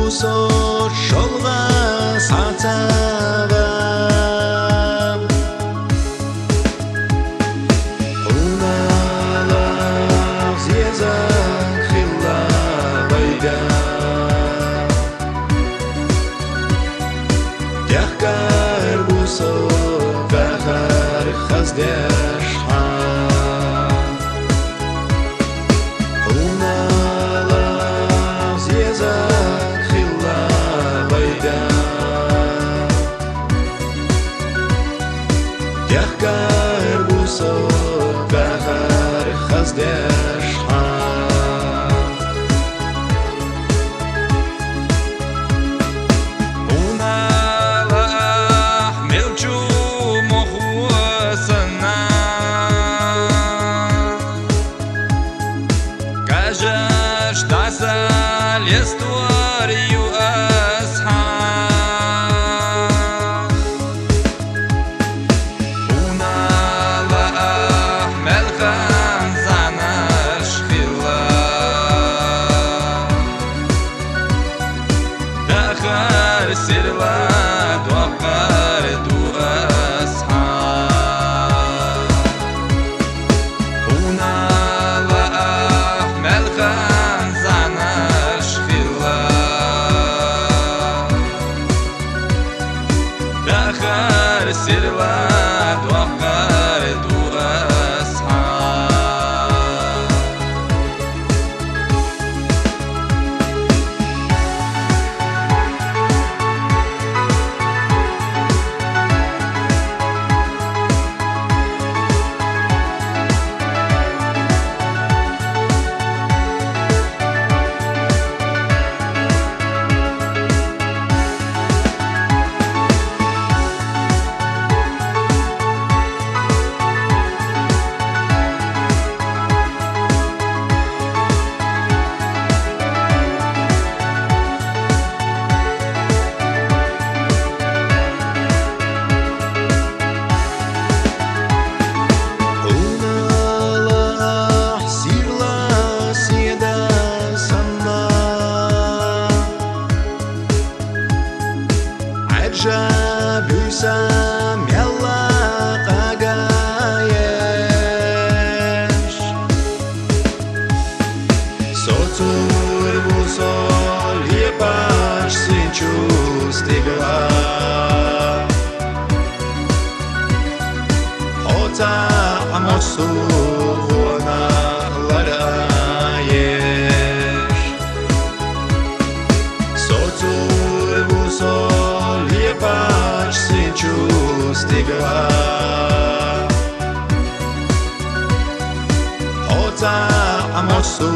бусор шолга сацавам Уналах зезак хилла байга Дяхкар бусор кахар хаздеш Дяхкар бусо кахар хаздеш Уналах мелчу мохуасана Кажеш таса лестуарью асха Сирла дуакар ду асхаб Уналах мелхан занаш хилла Дахар сирла дуакар ду асхаб Жабюсам ялла кагаеш Соцур бусол епаш синчу стигла Хота амосу хуана лараеш Соцур бусол епаш синчу стигла Хота амосу